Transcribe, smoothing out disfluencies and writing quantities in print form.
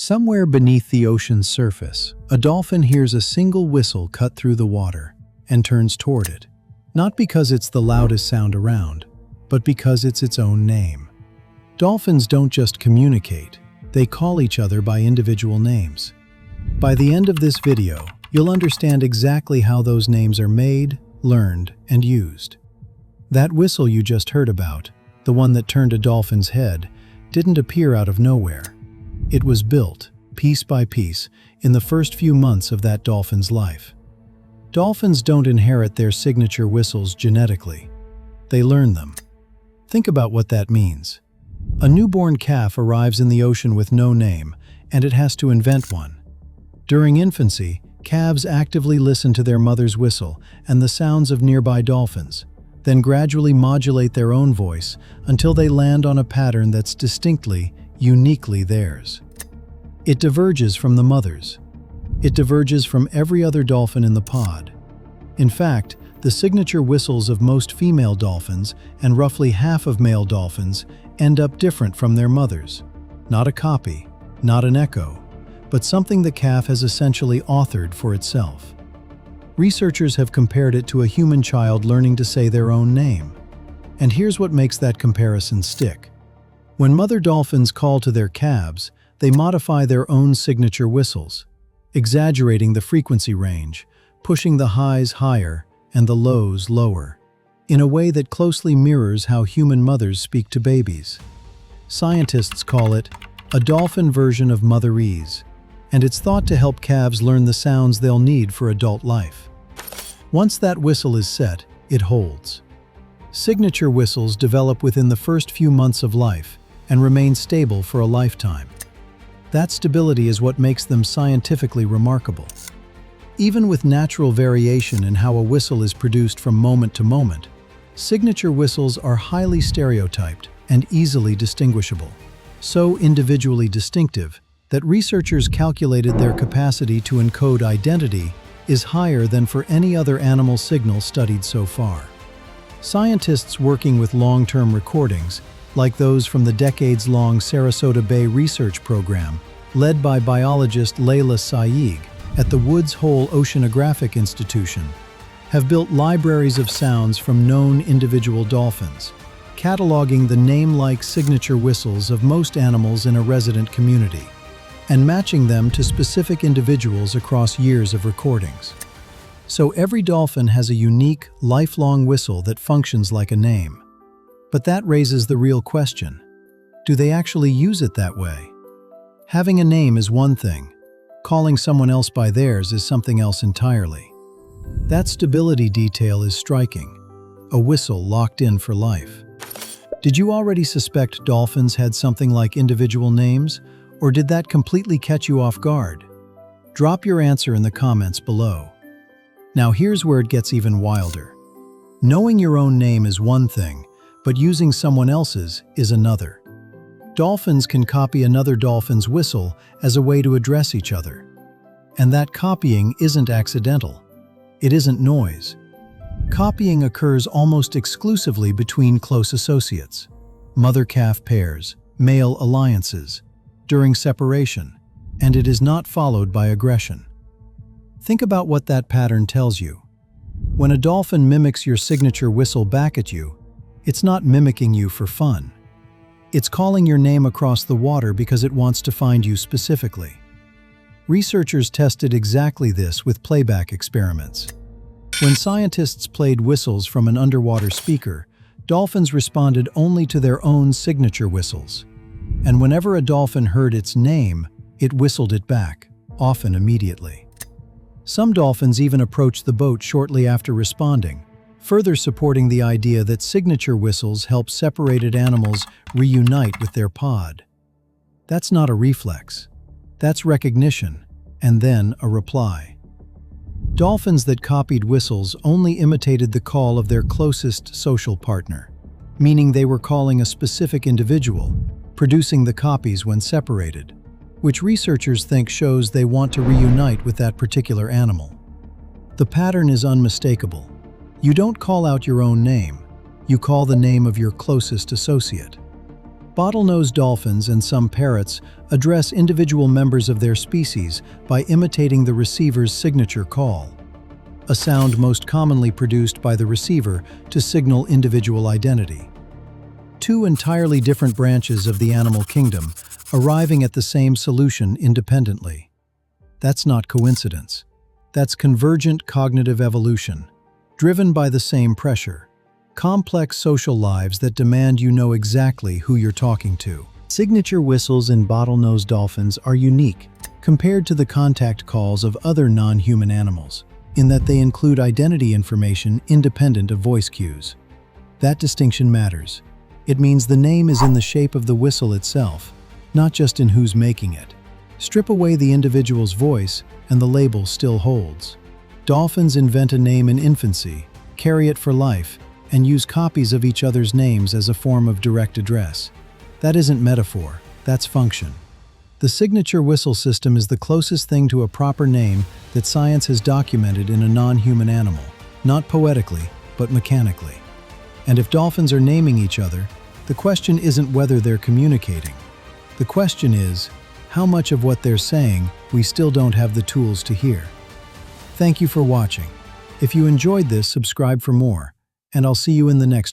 Somewhere beneath the ocean's surface, a dolphin hears a single whistle cut through the water and turns toward it, not because it's the loudest sound around, but because it's its own name. Dolphins don't just communicate, they call each other by individual names. By the end of this video, you'll understand exactly how those names are made, learned, and used. That whistle you just heard about, the one that turned a dolphin's head, didn't appear out of nowhere. It was built, piece by piece, in the first few months of that dolphin's life. Dolphins don't inherit their signature whistles genetically. They learn them. Think about what that means. A newborn calf arrives in the ocean with no name, and it has to invent one. During infancy, calves actively listen to their mother's whistle and the sounds of nearby dolphins, then gradually modulate their own voice until they land on a pattern that's distinctly, uniquely theirs. It diverges from the mother's. It diverges from every other dolphin in the pod. In fact, the signature whistles of most female dolphins and roughly half of male dolphins end up different from their mothers. Not a copy, not an echo, but something the calf has essentially authored for itself. Researchers have compared it to a human child learning to say their own name. And here's what makes that comparison stick. When mother dolphins call to their calves, they modify their own signature whistles, exaggerating the frequency range, pushing the highs higher and the lows lower, in a way that closely mirrors how human mothers speak to babies. Scientists call it a dolphin version of motherese, and it's thought to help calves learn the sounds they'll need for adult life. Once that whistle is set, it holds. Signature whistles develop within the first few months of life and remain stable for a lifetime. That stability is what makes them scientifically remarkable. Even with natural variation in how a whistle is produced from moment to moment, signature whistles are highly stereotyped and easily distinguishable. So individually distinctive that researchers calculated their capacity to encode identity is higher than for any other animal signal studied so far. Scientists working with long-term recordings, like those from the decades-long Sarasota Bay research program, led by biologist Layla Saig at the Woods Hole Oceanographic Institution, have built libraries of sounds from known individual dolphins, cataloging the name-like signature whistles of most animals in a resident community, and matching them to specific individuals across years of recordings. So every dolphin has a unique, lifelong whistle that functions like a name. But that raises the real question. Do they actually use it that way? Having a name is one thing. Calling someone else by theirs is something else entirely. That stability detail is striking. A whistle locked in for life. Did you already suspect dolphins had something like individual names, or did that completely catch you off guard? Drop your answer in the comments below. Now here's where it gets even wilder. Knowing your own name is one thing, but using someone else's is another. Dolphins can copy another dolphin's whistle as a way to address each other. And that copying isn't accidental. It isn't noise. Copying occurs almost exclusively between close associates, mother-calf pairs, male alliances, during separation, and it is not followed by aggression. Think about what that pattern tells you. When a dolphin mimics your signature whistle back at you, it's not mimicking you for fun. It's calling your name across the water because it wants to find you specifically. Researchers tested exactly this with playback experiments. When scientists played whistles from an underwater speaker, dolphins responded only to their own signature whistles. And whenever a dolphin heard its name, it whistled it back, often immediately. Some dolphins even approached the boat shortly after responding, further supporting the idea that signature whistles help separated animals reunite with their pod. That's not a reflex. That's recognition, and then a reply. Dolphins that copied whistles only imitated the call of their closest social partner, meaning they were calling a specific individual, producing the copies when separated, which researchers think shows they want to reunite with that particular animal. The pattern is unmistakable. You don't call out your own name, you call the name of your closest associate. Bottlenose dolphins and some parrots address individual members of their species by imitating the receiver's signature call, a sound most commonly produced by the receiver to signal individual identity. Two entirely different branches of the animal kingdom arriving at the same solution independently. That's not coincidence. That's convergent cognitive evolution, driven by the same pressure. Complex social lives that demand you know exactly who you're talking to. Signature whistles in bottlenose dolphins are unique compared to the contact calls of other non-human animals, in that they include identity information independent of voice cues. That distinction matters. It means the name is in the shape of the whistle itself, not just in who's making it. Strip away the individual's voice, and the label still holds. Dolphins invent a name in infancy, carry it for life, and use copies of each other's names as a form of direct address. That isn't metaphor, that's function. The signature whistle system is the closest thing to a proper name that science has documented in a non-human animal, not poetically, but mechanically. And if dolphins are naming each other, the question isn't whether they're communicating. The question is, how much of what they're saying we still don't have the tools to hear. Thank you for watching. If you enjoyed this, subscribe for more, and I'll see you in the next